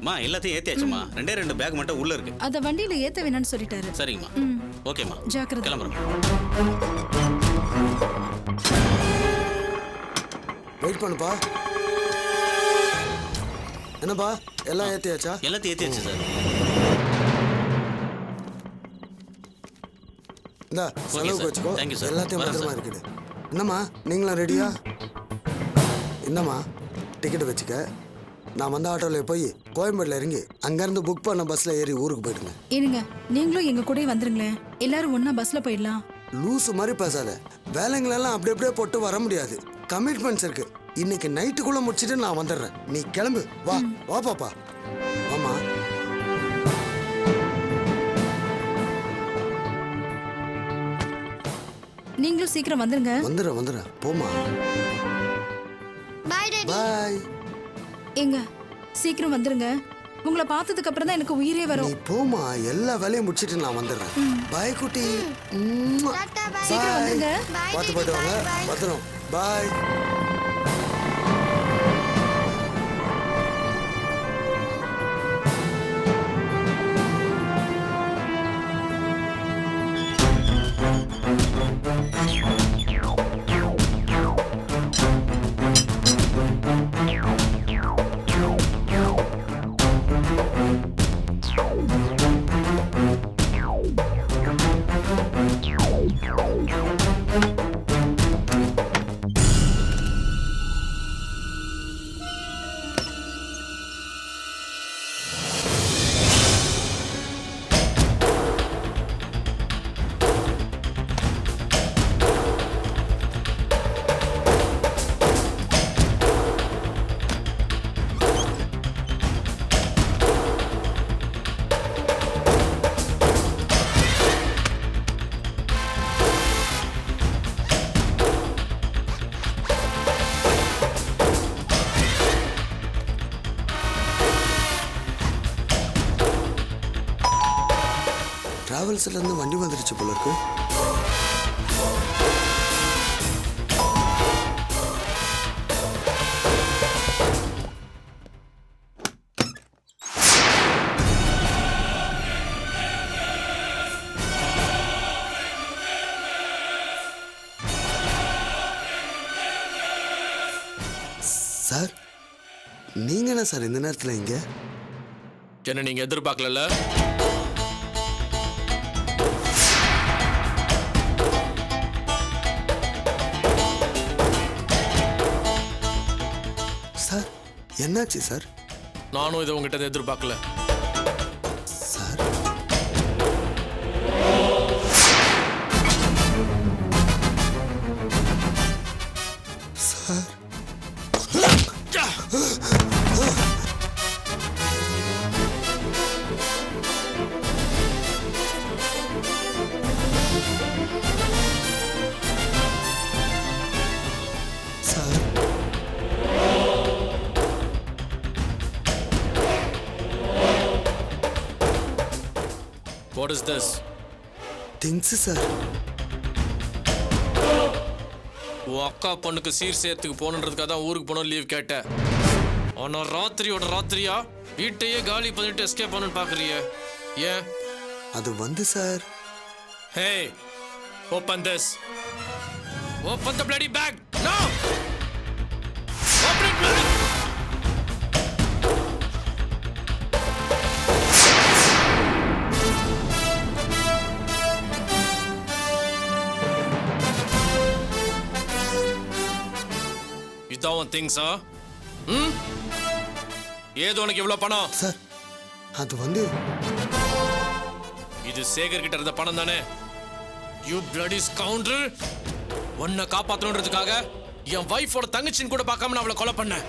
மா எல்லாத்தையும் ஏத்தியாச்சுமா. ரெண்டு பேக் மட்டும் உள்ள இருக்கு. அத வண்டியில ஏத்த வேணாம்னு சொல்லிட்டாரு. சரிங்கம்மா. ஓகேம்மா. ஜாக்கிரதை. கிளம்புறோம். வெயிட் பண்ணுப்பா. என்னப்பா எல்லாம் ஏத்தியாச்சா? எல்லாத்தையும் ஏத்தியாச்சு சார். இந்த செலவுக்கு வச்சுக்கோ. Thank you sir. எல்லாத்தையும் பத்திரமா இருக்குது. என்னம்மா நீங்களும் ரெடியா? என்னம்மா டிக்கெட் வச்சுக்க. நான் வந்த ஆட்டோவில் போய் கோயம்பேட்டில் இறங்கி அங்கேருந்து புக் பண்ண பஸ்ஸில் ஏறி ஊருக்கு போயிடுங்க. ஏனுங்க நீங்களும் எங்க கூட வந்துருங்களேன். எல்லாரும் ஒண்ணா பஸ்ல போயிடலாம். லூசு மாதிரி பேசாத. வேலைங்களெல்லாம் அப்படி அப்படியே போட்டு வர முடியாது. கமிட்மெண்ட்ஸ் இருக்கு. இன்னைக்கு நைட்டுக்குள்ள முடிச்சிட்டு நான் வந்துடுறேன். நீ கிளம்பு. வா வா பாப்பா. வாமா. நீங்களும் சீக்கிரம் வந்துருங்க. வந்துடுறேன் போமா. Bye daddy. பாய். ஏங்க சீக்கிரம் வந்துருங்க. உங்களை பார்த்ததுக்கு அப்புறம் தான் எனக்கு உயிரே நீ வரும். போமா. எல்லா வேலையும் முடிச்சிட்டு நான் வந்துடுறேன். பாய் குட்டி. டாடா பாய். சீக்கிரம் வந்துருங்க. பாய் பார்த்து டாடி. போயிட்டு வாங்க. பாய். பத்திரம். பாய். டிராவல்ஸ்ல இருந்து வண்டி வந்துருச்சு போல இருக்கு. சார் நீங்க என்ன சார் இந்த நேரத்துல இங்க? என்ன நீங்க எதிர்பார்க்கல? சார் என்னாச்சு சார்? நானும் இதை உங்ககிட்ட எதிர்பார்க்கல. Sir sir sir What is this? Things sir. உன் அக்கா பொண்ணுக்கு சீர் சேர்த்துக்கு போகணுன்றதுக்காக தான் ஊருக்கு போனோம் லீவ் கேட்டேன். ஆனா ராத்திரியா வீட்டையே காலி பண்ணிட்டு எஸ்கேப் பண்ணணும்னு பாக்குறிய? ஏன்? அது வந்து sir. Hey, open this. Open the bloody bag. No! Open it, man! இதான் உன் திங்ஸா? ஏதோ உனக்கு எவ்வளவு பணம்? சார் அது வந்து இது சேகர் கிட்ட இருந்த பணம் தானே? You bloody scoundrel! உன்னை காப்பாத்தணுன்றதுக்காக என் வைஃபோட தங்கச்சின்னு கூட பார்க்காம நான் அவளை கொலை பண்ணேன்.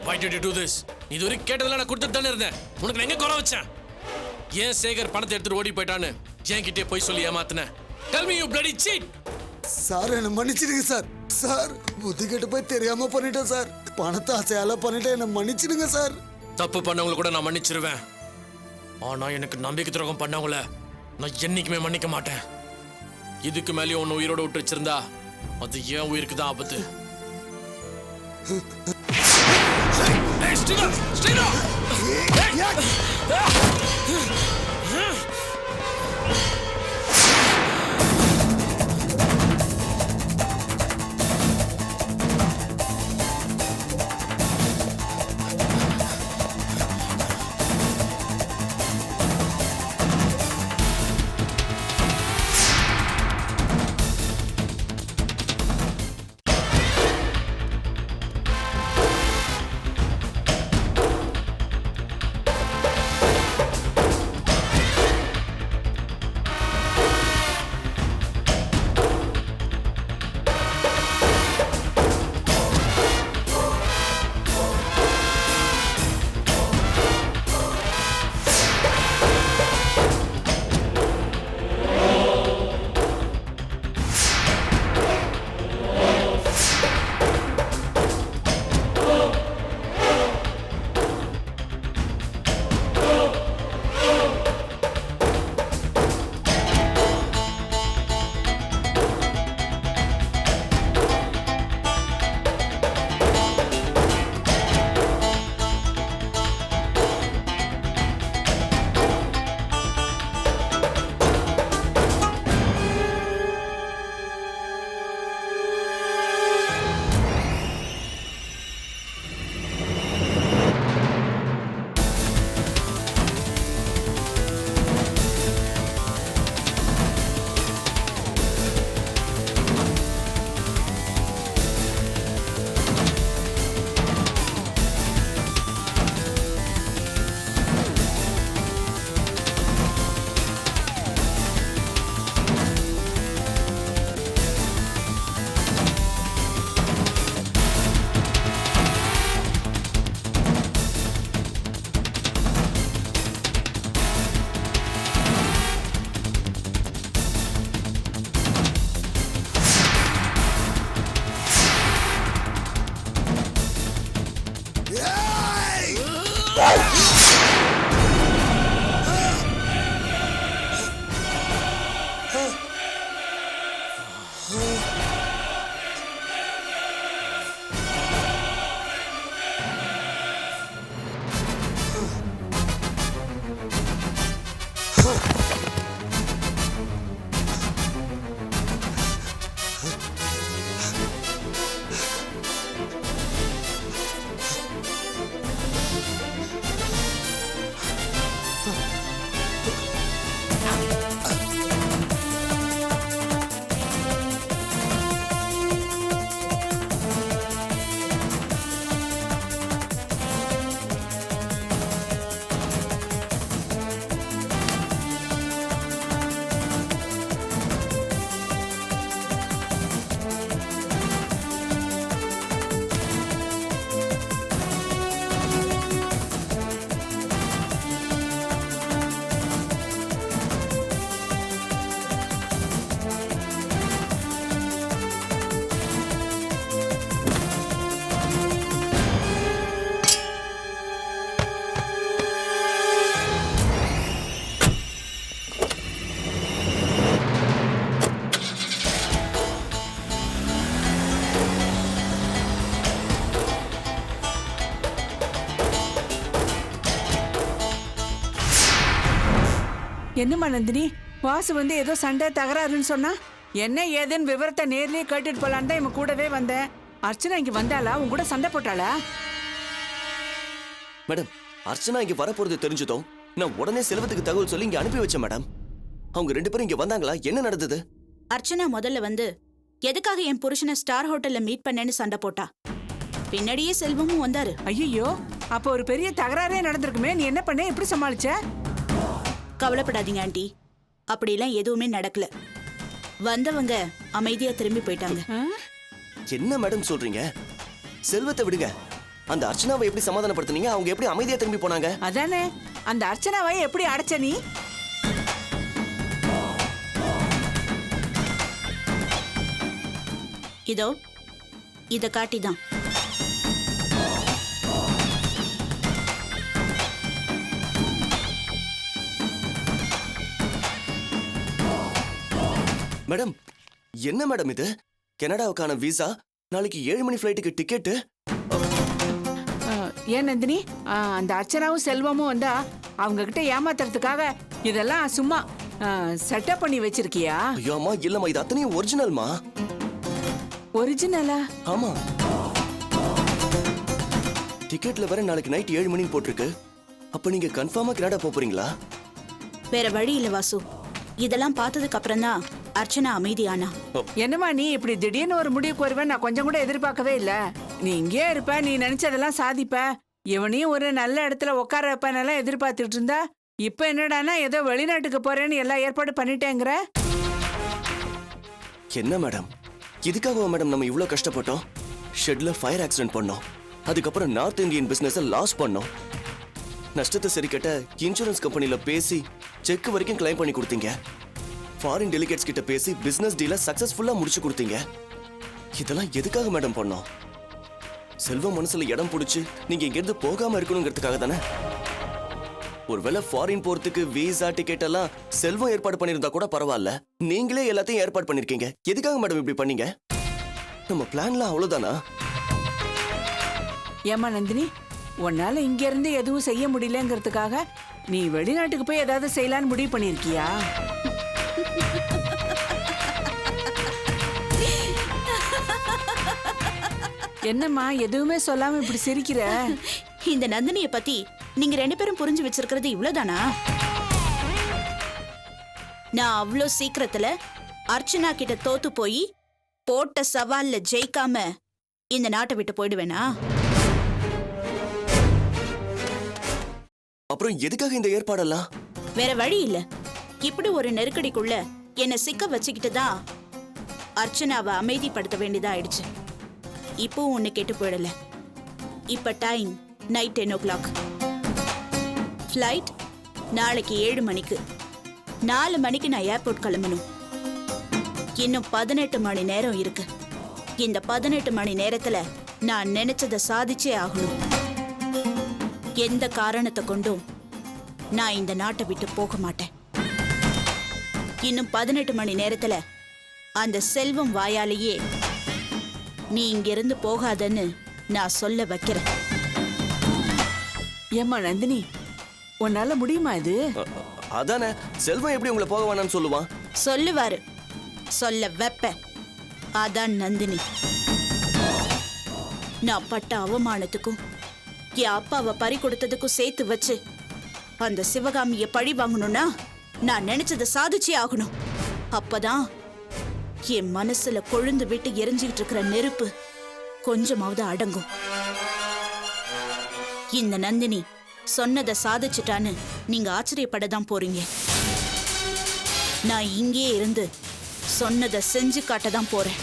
Why did you do this? இது வரைக்கும் கேட்டதெல்லாம் நான் கொடுத்துட்டு தானே இருந்தேன். உனக்கு நான் எங்க கொலை வச்சேன்? ஏன் சேகர் பணத்தை எடுத்துட்டு ஓடி போயிட்டான்னு என்கிட்டே போய் சொல்லி ஏமாத்தினேன். Tell me, you bloody cheat! Sir என்ன மன்னிச்சிடுங்க சார். சார் புத்தி கெட்டு போய் தெரியாம பண்ணிட்டேன் சார். பணத்தை ஆசையால பண்ணிட்டேன். என்ன மன்னிச்சிடுங்க சார். தப்பு பண்ணவங்களை கூட நான் மன்னிச்சிருவேன். ஆனா எனக்கு நம்பிக்கை துரோகம் பண்ணவங்கள நான் என்னைக்குமே மன்னிக்க மாட்டேன். இதுக்கு மேலேயும் ஒன்னு உயிரோட விட்டு வச்சிருந்தா அது ஏன் உயிருக்கு தான் ஆபத்து. Hey, Steve! என்னம்மா நந்தினி, வாசு வந்து ஏதோ சண்டை தகராறுன்னு சொன்னா, என்ன ஏதுன்னு விவரத்தை நேர்லயே கேட்டுட்டு போலான்னு தான் இவன் கூடவே வந்தேன். அர்ச்சனா இங்க வந்தாளா? உன் கூட சண்டை போட்டாளா? மேடம், அர்ச்சனா இங்க வரப்போறது தெரிஞ்சதும் நான் உடனே செல்வத்துக்கு தகவல் சொல்லி இங்க அனுப்பி வச்சேன் மேடம். அவங்க 2 பேரும் இங்க வந்தாங்களா? என்ன நடந்தது? அர்ச்சனா முதல்ல வந்து எதுக்காக என் புருஷனை ஸ்டார் ஹோட்டல்ல மீட் பண்ணேன்னு சண்டை போட்டா. பின்னாடியே செல்வமும் வந்தாரு. ஐயோ, அப்ப ஒரு பெரிய தகராறே நடந்திருக்குமே. நீ என்ன பண்ண? எப்படி சமாளிச்ச? கவலைப்படாதீங்க ஆண்டி, அப்படிலாம் எதுவுமே நடக்கல. வந்தவங்க அமைதியா திரும்பி போயிட்டாங்க. என்ன மேடம் சொல்றீங்க? செல்வத்தை விடுங்க, அந்த அர்ச்சனாவை எப்படி சமாதானப்படுத்துனீங்க? அவங்க எப்படி அமைதியா திரும்பி போனாங்க? அதானே, அந்த அர்ச்சனாவை எப்படி அடைச்ச நீ? இதோ இத காட்டிதான். மேடம், என்ன மேடம் இது? கனடாவுக்கான விசா, நாளைக்கு 7 மணி ஃபிளைட்டுக்கு டிக்கெட்டு. ஏன் நந்தினி, அந்த அர்ச்சனாவும் செல்வமும் வந்தா அவங்க கிட்ட ஏமாத்துறதுக்காக இதெல்லாம் சும்மா செட்டப் பண்ணி வச்சிருக்கியா? ஐயோ அம்மா, இல்லம்மா, இது அத்தனையும் ஒரிஜினல்மா. ஒரிஜினலா? ஆமா, டிக்கெட்ல வேற நாளைக்கு நைட் 7 மணிக்கு போட்டிருக்கு. அப்ப நீங்க கன்ஃபார்மா கனடா போறீங்களா? வேற வழி இல்ல வாசு. இதெல்லாம் பார்த்ததுக்கு அப்புறம் தான் அர்ச்சனா அமைதியானா. என்னம்மா நீ இப்படி திடீர்னு ஒரு முடிவுக்கு வருவேன் நான் கொஞ்சம் கூட எதிர்பார்க்கவே இல்ல. நீ இங்கே இருப்ப, நீ நினைச்சதெல்லாம் சாதிப்ப, இவனையும் ஒரு நல்ல இடத்துல உட்கார வைப்பனெல்லாம் எதிர்பார்த்துட்டு இருந்தா, இப்ப என்னடானா ஏதோ வெளிநாட்டுக்கு போறேன்னு எல்லா ஏற்பாடு பண்ணிட்டேங்கிற. என்ன மேடம், இதுக்காக மேடம் நம்ம இவ்ளோ கஷ்டப்பட்டோம்? ஷெட்ல ஃபயர் ஆக்சிடென்ட் பண்ணோம், அதுக்கப்புறம் நார்த் இந்தியன் பிசினஸ் லாஸ் பண்ணோம், நஷ்டத்தை சரி கட்ட இன்சூரன்ஸ் கம்பெனில பேசி செக் வரைக்கும் கிளைம் பண்ணி கொடுத்தீங்க, ஃபாரின் டெலிகேட்ஸ் கிட்ட பேசி பிசினஸ் டீல சக்சஸ்ஃபுல்லா முடிச்சு கொடுத்தீங்க. இதெல்லாம் எதுக்காக மேடம் பண்ணோம்? செல்வம் மனசுல இடம் பிடிச்சு நீங்க இங்க இருந்து போகாம இருக்கணுங்கிறதுக்காக தானே? ஒருவேளை ஃபாரின் போறதுக்கு விசா டிக்கெட் எல்லாம் செல்வம் ஏற்பாடு பண்ணிருந்தா கூட பரவாயில்ல, நீங்களே எல்லாத்தையும் ஏற்பாடு பண்ணிருக்கீங்க. எதுக்காக மேடம் இப்படி பண்ணீங்க? நம்ம பிளான்லாம் அவ்வளவுதானா? ஏமா நந்தினி, உன்னால இங்க இருந்து எதுவும் செய்ய முடியலங்கிறதுக்காக நீ வெளிநாட்டுக்கு போய் ஏதாவது செய்யலான்னு முடிவு பண்ணிருக்கியா? என்னம்மா எதுவுமே சொல்லாம இப்படி சிரிக்கிற? இந்த நந்தினிய பத்தி நீங்க 2 பேரும் புரிஞ்சு வச்சிருக்கிறது இவ்வளவுதானா? நான் அவ்வளோ சீக்கிரத்துல அர்ச்சனா கிட்ட தோத்து போய் போட்ட சவால்ல ஜெயிக்காம இந்த நாட்டை விட்டு போயிடுவேனா? அப்புறம் எதுக்காக இந்த ஏற்பாடெல்லாம்? வேற வழி இல்ல. இப்படி ஒரு நெருக்கடிக்குள்ள என்ன சிக்க வச்சுக்கிட்டு தான் அர்ச்சனாவை அமைதிப்படுத்த வேண்டியதா ஆயிடுச்சு. இப்போ ஒண்ணு கேட்டு போயிடல. இப்ப டைம் நைட் 10 o'clock. ஃப்ளைட் நாளைக்கு 7 மணிக்கு. 4 மணிக்கு நான் ஏர்போர்ட் கிளம்பணும். இன்னும் 18 மணி நேரம் இருக்கு. இந்த 18 மணி நேரத்துல நான் நினைச்சதை சாதிச்சே ஆகணும். எந்த காரணத்தை கொண்டும் நான் இந்த நாட்டை விட்டு போக மாட்டேன். இன்னும் 18 மணி நேரத்துல அந்த செல்வம் வாயாலேயே நீ இங்கிருந்து போகாதன்னு நான் சொல்ல வைக்கிறேன். ஏம்மா நந்தினி, உன்னால முடியுமா இது? அதானே, செல்வம் எப்படி உங்களை போக வேணாம்னு சொல்லுவான்? சொல்லுவாரு, சொல்ல வைப்பேன். அதான் நந்தினி. நான் பட்ட அவமானத்துக்கும் என் அப்பாவை பறி கொடுத்ததுக்கும் சேர்த்து வச்சு அந்த சிவகாமிய பழி வாங்கணும்னா நான் நினைச்சதை சாதிச்சே ஆகணும். அப்பதான் என் மனசுல கொழுந்து விட்டு எரிஞ்சுக்கிட்டு இருக்கிற நெருப்பு கொஞ்சமாவது அடங்கும். இந்த நந்தினி சொன்னதை சாதிச்சுட்டான்னு நீங்க ஆச்சரியப்படதான் போறீங்க. நான் இங்கே இருந்து சொன்னதை செஞ்சு காட்டதான் போறேன்.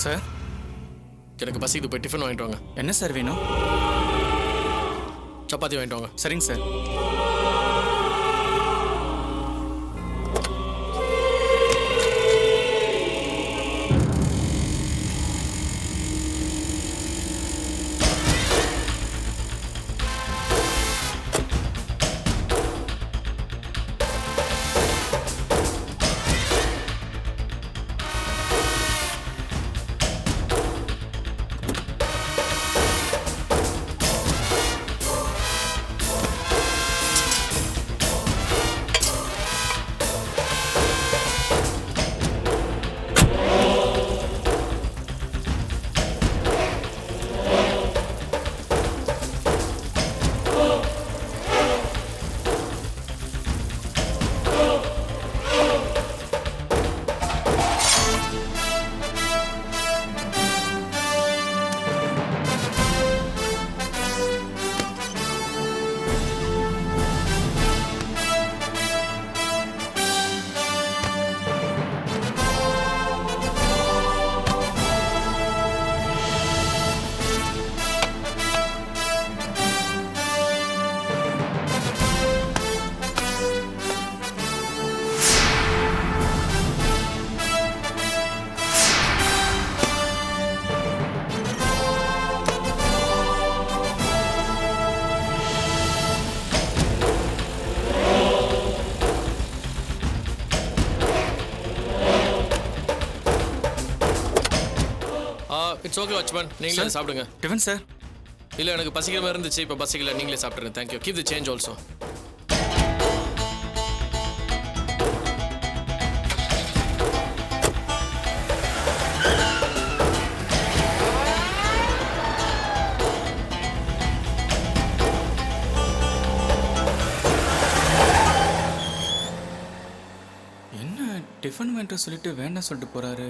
சார், எனக்கு பசிக்கு போய் டிஃபன் வாங்கிட்டு வாங்க. என்ன சார் வேணும்? சப்பாத்தி வாங்கிட்டு வாங்க. சரிங்க சார். இட்ஸ் ஓகே வாட்ச்மேன் நீங்களே சாப்பிடுங்க டிஃபன் சார். இல்லை எனக்கு பசிக்கிற மாதிரி இருந்துச்சு இப்போ பசிக்கல நீங்களே சாப்பிடுங்க thank you keep the change also என்ன டிஃபன் வேண்டாம் சொல்லிட்டு வேண்டாம் சொல்லிட்டு போறாரு.